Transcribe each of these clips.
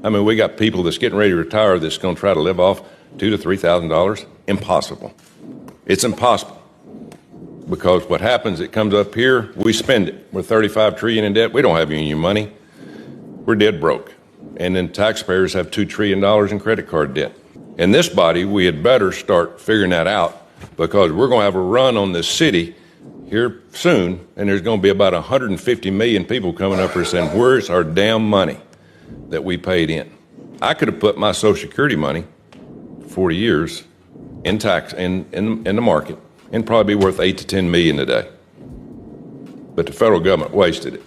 I mean, we got people that's getting ready to retire that's going to try to live off $2,000 to $3,000. Impossible. It's impossible. Because what happens, it comes up here, we spend it. We're $35 trillion in debt. We don't have union money. We're dead broke. And then taxpayers have $2 trillion in credit card debt. In this body, we had better start figuring that out, because we're going to have a run on this city here soon, and there's going to be about 150 million people coming up here saying, where's our damn money that we paid in? I could have put my Social Security money 40 years in tax in the market and probably be worth 8 to 10 million today. But the federal government wasted it.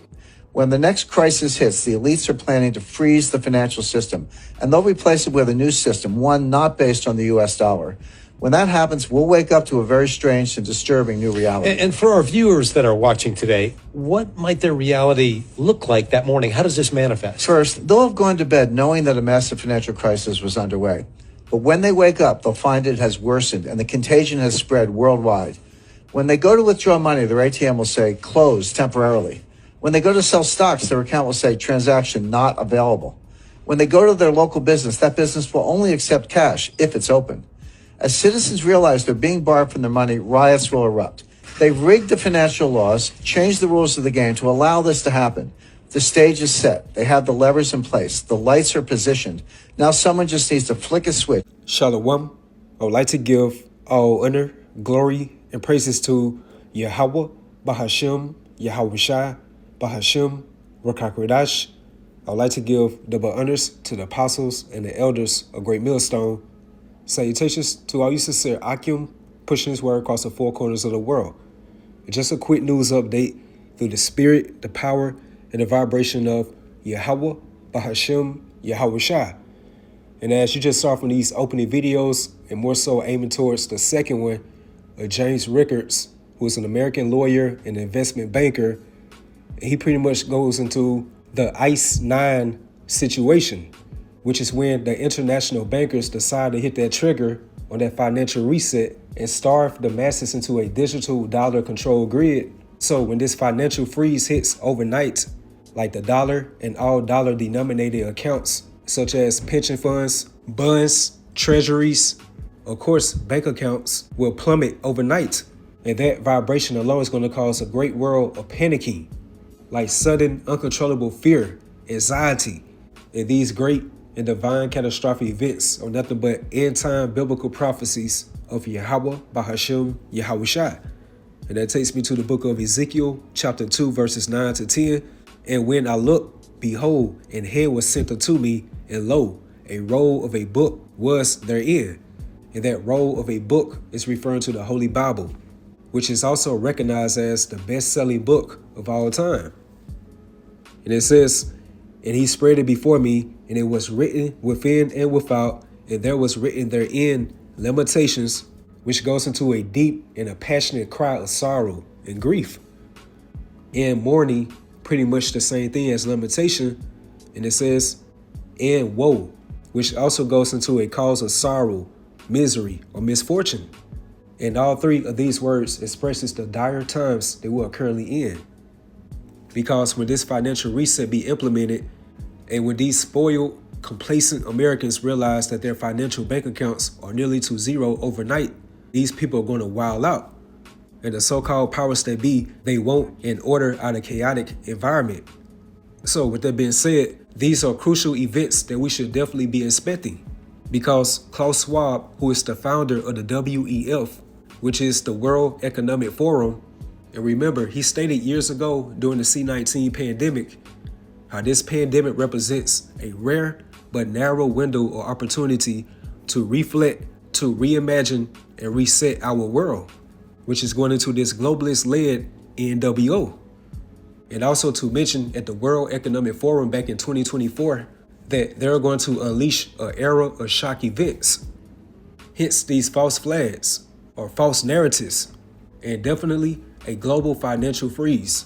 When the next crisis hits, the elites are planning to freeze the financial system, and they'll replace it with a new system, one not based on the U.S. dollar. When that happens, we'll wake up to a very strange and disturbing new reality. And for our viewers that are watching today, what might their reality look like that morning? How does this manifest? First, they'll have gone to bed knowing that a massive financial crisis was underway. But when they wake up, they'll find it has worsened and the contagion has spread worldwide. When they go to withdraw money, their ATM will say, closed temporarily. When they go to sell stocks, their account will say, transaction not available. When they go to their local business, that business will only accept cash if it's open. As citizens realize they're being barred from their money, riots will erupt. They've rigged the financial laws, changed the rules of the game to allow this to happen. The stage is set. They have the levers in place. The lights are positioned. Now someone just needs to flick a switch. Shalom. I would like to give all honor, glory, and praises to YAHAWAH, BAHASHAM, YAHAWASHI, BAHASHAM, Rakakradash. I would like to give double honors to the apostles and the elders of Great Millstone. Salutations to all you sincere Akim, pushing his word across the four corners of the world. Just a quick news update through the spirit, the power, and the vibration of YAHAWAH, BAHASHAM, YAHAWASHI. And as you just saw from these opening videos, and more so aiming towards the second one, James Rickards, who is an American lawyer and investment banker, he pretty much goes into the ICE 9 situation, which is when the international bankers decide to hit that trigger on that financial reset and starve the masses into a digital dollar control grid. So when this financial freeze hits overnight, like the dollar and all dollar denominated accounts, such as pension funds, bonds, treasuries, of course, bank accounts will plummet overnight. And that vibration alone is going to cause a great world of panicking, like sudden uncontrollable fear, anxiety. And these great and divine catastrophic events are nothing but end-time biblical prophecies of YAHAWAH, BAHASHAM, YAHAWASHI. And that takes me to the book of Ezekiel, chapter 2, verses 9 to 10. And when I looked, behold, an hand was sent unto me, and lo, a roll of a book was therein. And that roll of a book is referring to the Holy Bible, which is also recognized as the best-selling book of all time. And it says, and he spread it before me, and it was written within and without, and there was written therein lamentations, which goes into a deep and a passionate cry of sorrow and grief. And mourning, pretty much the same thing as lamentation. And it says, and woe, which also goes into a cause of sorrow, misery, or misfortune. And all three of these words expresses the dire times that we are currently in. Because when this financial reset be implemented, and when these spoiled, complacent Americans realize that their financial bank accounts are nearly to zero overnight, these people are going to wild out. And the so-called powers that be, they want an order out of chaotic environment. So with that being said, these are crucial events that we should definitely be inspecting. Because Klaus Schwab, who is the founder of the WEF, which is the World Economic Forum, and remember, he stated years ago during the C-19 pandemic, how this pandemic represents a rare but narrow window or opportunity to reflect, to reimagine, and reset our world, which is going into this globalist-led NWO. And also to mention at the World Economic Forum back in 2024 that they're going to unleash an era of shock events. Hence these false flags or false narratives, and definitely a global financial freeze.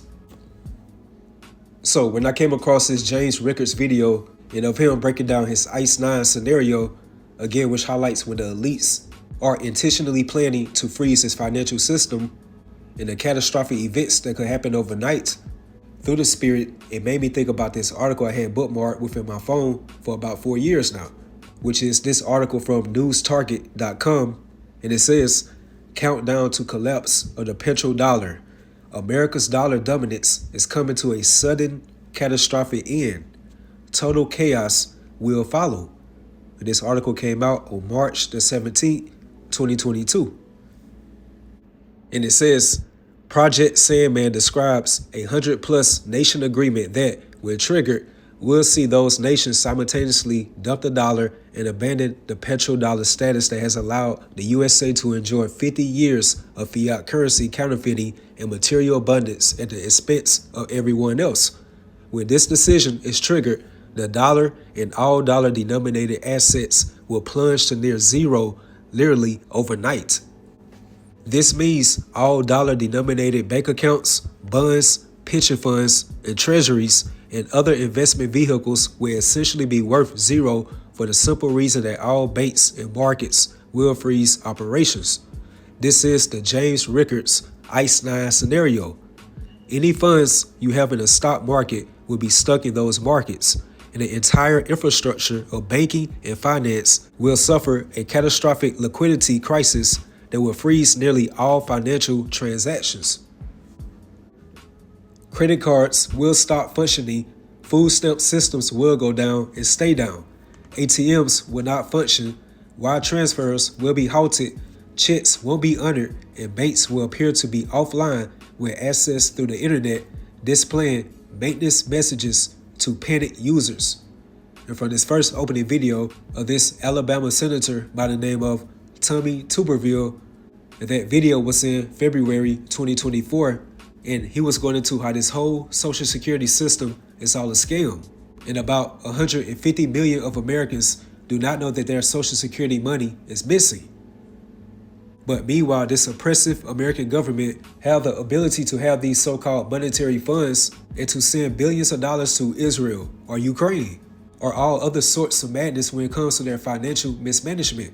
So when I came across this James Rickards video and of him breaking down his ICE 9 scenario, again, which highlights when the elites are intentionally planning to freeze this financial system and the catastrophic events that could happen overnight, through the Spirit, it made me think about this article I had bookmarked within my phone for about 4 years now, which is this article from newstarget.com, and it says, "Countdown to collapse of the petrodollar. America's dollar dominance is coming to a sudden, catastrophic end. Total chaos will follow." And this article came out on March the 17th, 2022. And it says, Project Sandman describes a 100-plus nation agreement that, when triggered, will see those nations simultaneously dump the dollar and abandon the petrodollar status that has allowed the USA to enjoy 50 years of fiat currency counterfeiting and material abundance at the expense of everyone else. When this decision is triggered, the dollar and all dollar-denominated assets will plunge to near zero literally overnight. This means all dollar-denominated bank accounts, bonds, pension funds, and treasuries and other investment vehicles will essentially be worth zero for the simple reason that all banks and markets will freeze operations. This is the James Rickards Ice 9 scenario. Any funds you have in the stock market will be stuck in those markets, and the entire infrastructure of banking and finance will suffer a catastrophic liquidity crisis that will freeze nearly all financial transactions. Credit cards will stop functioning, food stamp systems will go down and stay down, ATMs will not function, wire transfers will be halted, checks won't be honored, and banks will appear to be offline with access through the internet, displaying maintenance messages to panicked users. And from this first opening video of this Alabama senator by the name of Tommy Tuberville, and that video was in February 2024, and he was going into how this whole Social Security system is all a scam, and about 150 million of Americans do not know that their Social Security money is missing. But meanwhile, this oppressive American government have the ability to have these so-called monetary funds and to send billions of dollars to Israel or Ukraine or all other sorts of madness when it comes to their financial mismanagement.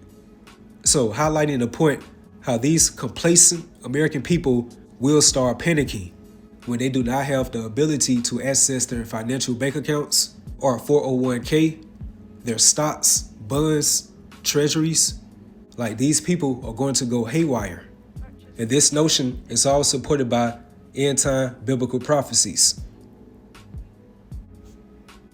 So highlighting the point how these complacent American people will start panicking when they do not have the ability to access their financial bank accounts or 401k, their stocks, bonds, treasuries. Like, these people are going to go haywire. And this notion is all supported by end-time biblical prophecies.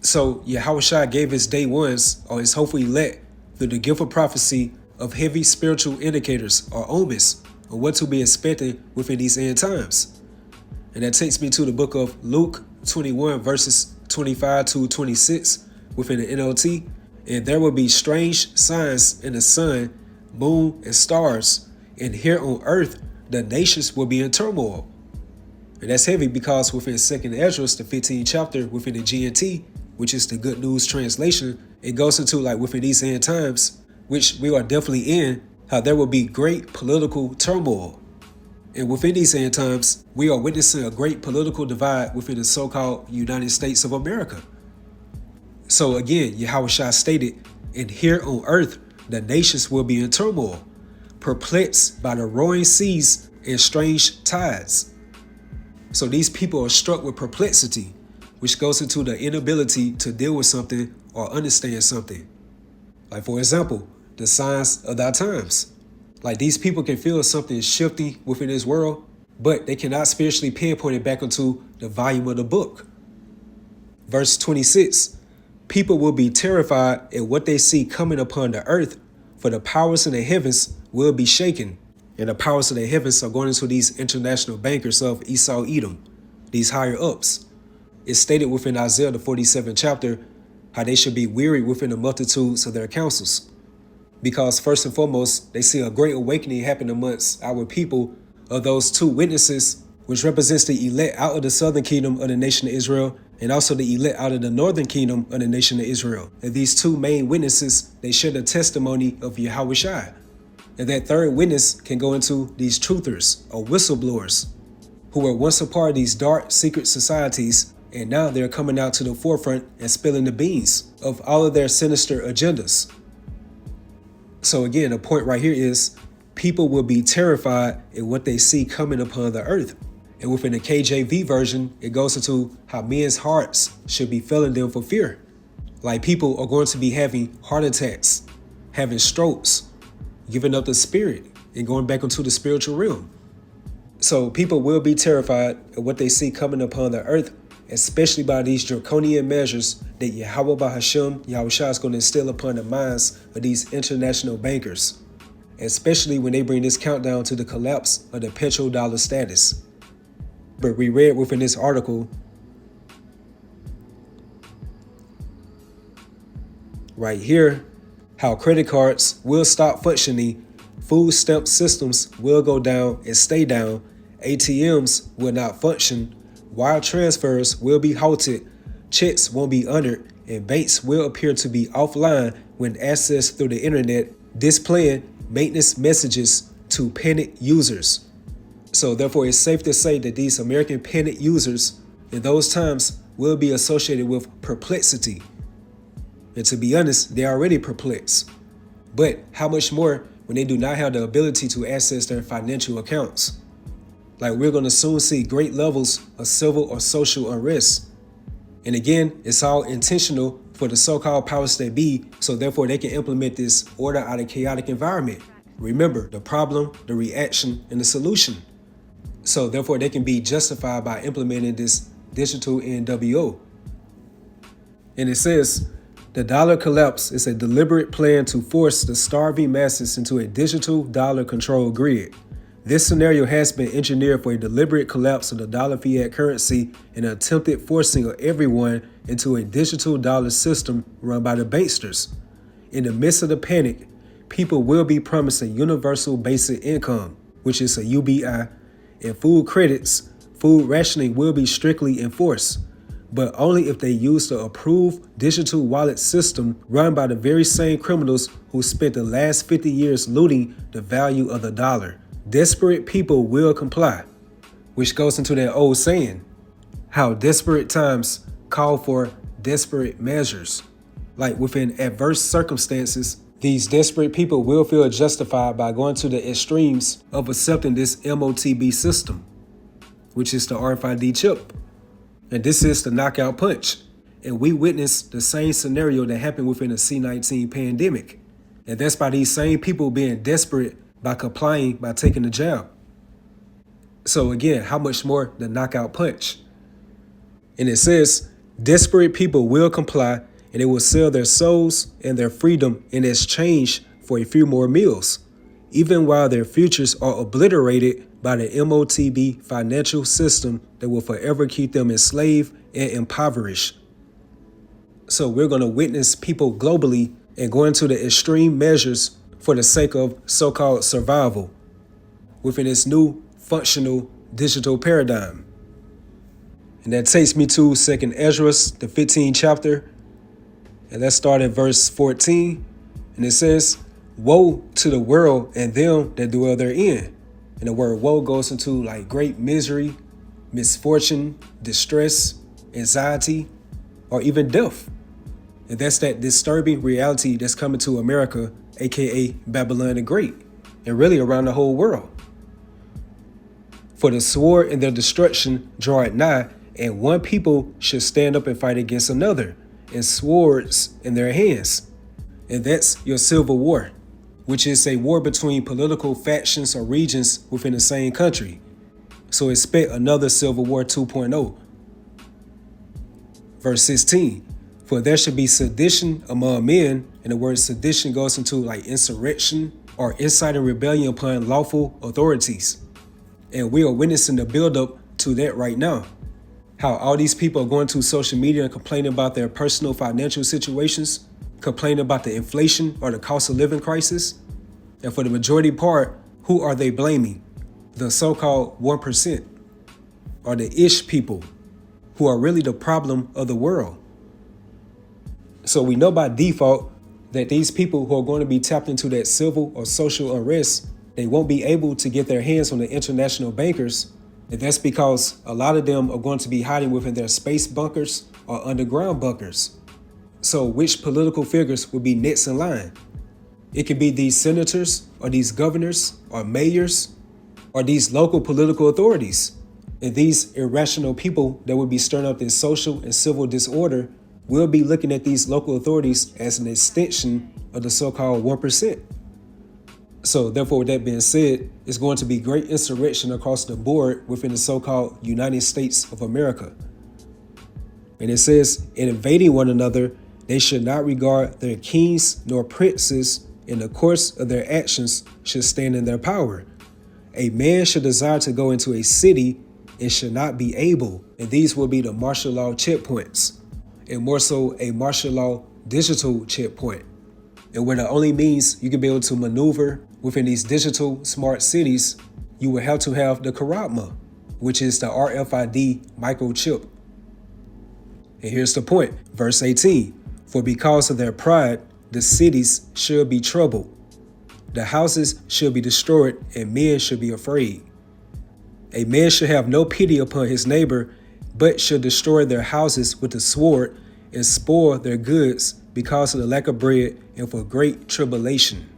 So YAHAWASHI gave his day ones, or his hopeful elect, through the gift of prophecy of heavy spiritual indicators or omens of what to be expected within these end times. And that takes me to the book of Luke 21 verses 25 to 26 within the NLT. And there will be strange signs in the sun, moon, and stars, and here on earth the nations will be in turmoil. And that's heavy because within 2nd Ezra, the 15th chapter within the GNT, which is the Good News translation, it goes into like within these end times, which we are definitely in, how there will be great political turmoil. And within these end times, we are witnessing a great political divide within the so-called United States of America. So again, YAHAWASHI stated, and here on earth, the nations will be in turmoil, perplexed by the roaring seas and strange tides. So these people are struck with perplexity, which goes into the inability to deal with something or understand something. Like, for example, the signs of our times. Like, these people can feel something shifting within this world, but they cannot spiritually pinpoint it back into the volume of the book. Verse 26, people will be terrified at what they see coming upon the earth, for the powers in the heavens will be shaken. And the powers of the heavens are going into these international bankers of Esau Edom, these higher ups. It's stated within Isaiah the 47th chapter how they should be weary within the multitudes of their counsels. Because first and foremost, they see a great awakening happen amongst our people of those two witnesses, which represents the elect out of the southern kingdom of the nation of Israel, and also the elect out of the northern kingdom of the nation of Israel. And these two main witnesses, they share the testimony of YAHAWASHI. And that third witness can go into these truthers or whistleblowers, who were once a part of these dark secret societies, and now they're coming out to the forefront and spilling the beans of all of their sinister agendas. So again, the point right here is people will be terrified at what they see coming upon the earth. And within the KJV version, it goes into how men's hearts should be filling them for fear. Like people are going to be having heart attacks, having strokes, giving up the spirit, and going back into the spiritual realm. So people will be terrified of what they see coming upon the earth, especially by these draconian measures that YAHAWAH BAHASHAM, YAHAWASHI is going to instill upon the minds of these international bankers, especially when they bring this countdown to the collapse of the petrodollar status. But we read within this article right here how credit cards will stop functioning, food stamp systems will go down and stay down, ATMs will not function, wire transfers will be halted, checks won't be honored, and banks will appear to be offline when accessed through the internet, displaying maintenance messages to panicked users. So therefore, it's safe to say that these American panicked users in those times will be associated with perplexity. And to be honest, they're already perplexed. But how much more when they do not have the ability to access their financial accounts? Like, we're going to soon see great levels of civil or social unrest. And again, it's all intentional for the so-called powers that be, so therefore they can implement this order out of chaotic environment. Remember, the problem, the reaction, and the solution. So therefore they can be justified by implementing this digital NWO. And it says, the dollar collapse is a deliberate plan to force the starving masses into a digital dollar control grid. This scenario has been engineered for a deliberate collapse of the dollar fiat currency and an attempted forcing of everyone into a digital dollar system run by the banksters. In the midst of the panic, people will be promised a universal basic income, which is a UBI, and food credits. Food rationing will be strictly enforced, but only if they use the approved digital wallet system run by the very same criminals who spent the last 50 years looting the value of the dollar. Desperate people will comply, which goes into that old saying, how desperate times call for desperate measures. Like within adverse circumstances, these desperate people will feel justified by going to the extremes of accepting this MOTB system, which is the RFID chip. And this is the knockout punch. And we witnessed the same scenario that happened within the C-19 pandemic. And that's by these same people being desperate by complying by taking the jab. So again, how much more the knockout punch? And it says, desperate people will comply and they will sell their souls and their freedom in exchange for a few more meals, even while their futures are obliterated by the MOTB financial system that will forever keep them enslaved and impoverished. So we're going to witness people globally and go into the extreme measures for the sake of so-called survival within this new functional digital paradigm. And that takes me to 2nd Ezra, the 15th chapter. And let's start at verse 14. And it says, woe to the world and them that dwell therein. And the word woe goes into like great misery, misfortune, distress, anxiety, or even death. And that's that disturbing reality that's coming to America, aka Babylon the Great, and really around the whole world. For the sword and their destruction draw it nigh, and one people should stand up and fight against another, and swords in their hands. And that's your civil war, which is a war between political factions or regions within the same country. So expect another Civil War 2.0. Verse 16, for there should be sedition among men, and the word sedition goes into like insurrection or inciting rebellion upon lawful authorities. And we are witnessing the buildup to that right now. How all these people are going to social media and complaining about their personal financial situations, complaining about the inflation or the cost of living crisis. And for the majority part, who are they blaming? The so-called 1%, or the ish people, who are really the problem of the world. So we know by default that these people who are going to be tapped into that civil or social unrest, they won't be able to get their hands on the international bankers. And that's because a lot of them are going to be hiding within their space bunkers or underground bunkers. So which political figures will be next in line? It could be these senators or these governors or mayors or these local political authorities. And these irrational people that would be stirring up this social and civil disorder will be looking at these local authorities as an extension of the so-called 1%. So therefore, with that being said, it's going to be great insurrection across the board within the so-called United States of America. And it says, in invading one another, they should not regard their kings nor princes, and the course of their actions should stand in their power. A man should desire to go into a city and should not be able, and these will be the martial law checkpoints, and more so a martial law digital checkpoint, and where the only means you can be able to maneuver within these digital smart cities, you will have to have the Karatma, which is the RFID microchip. And here's the point, verse 18, for because of their pride, the cities should be troubled. The houses should be destroyed, and men should be afraid. A man should have no pity upon his neighbor, but should destroy their houses with the sword and spoil their goods because of the lack of bread and for great tribulation.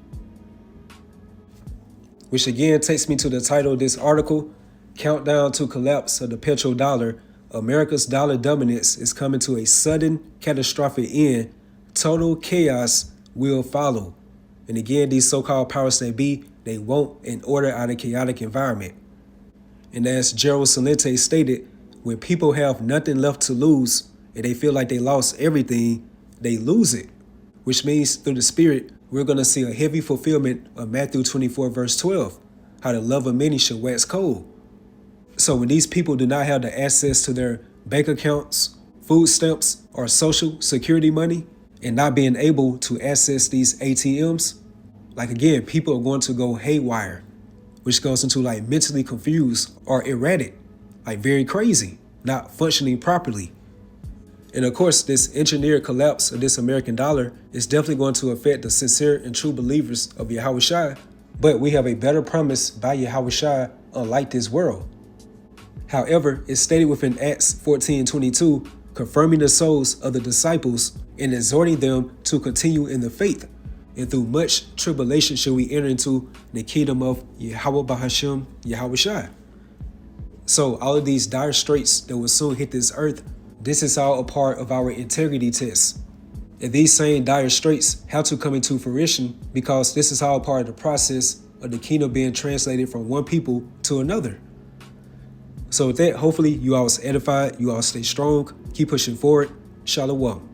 Which again takes me to the title of this article, Countdown to Collapse of the Petrodollar. America's dollar dominance is coming to a sudden catastrophic end. Total chaos will follow. And again, these so-called powers that be, they want an order out of chaotic environment. And as Gerald Celente stated, when people have nothing left to lose and they feel like they lost everything, they lose it. Which means through the Spirit, we're going to see a heavy fulfillment of Matthew 24 verse 12, how the love of many shall wax cold. So when these people do not have the access to their bank accounts, food stamps, or social security money, and not being able to access these ATMs, like again, people are going to go haywire, which goes into like mentally confused or erratic, like very crazy, not functioning properly. And of course, this engineered collapse of this American dollar is definitely going to affect the sincere and true believers of YAHAWASHI, but we have a better promise by YAHAWASHI unlike this world. However, it's stated within Acts 14:22, confirming the souls of the disciples and exhorting them to continue in the faith. And through much tribulation shall we enter into the kingdom of YAHAWAH BAHASHAM YAHAWASHI. So all of these dire straits that will soon hit this earth, this is all a part of our integrity test. And these same dire straits have to come into fruition because this is all part of the process of the kingdom being translated from one people to another. So with that, hopefully you all was edified, you all stay strong, keep pushing forward. Shalom.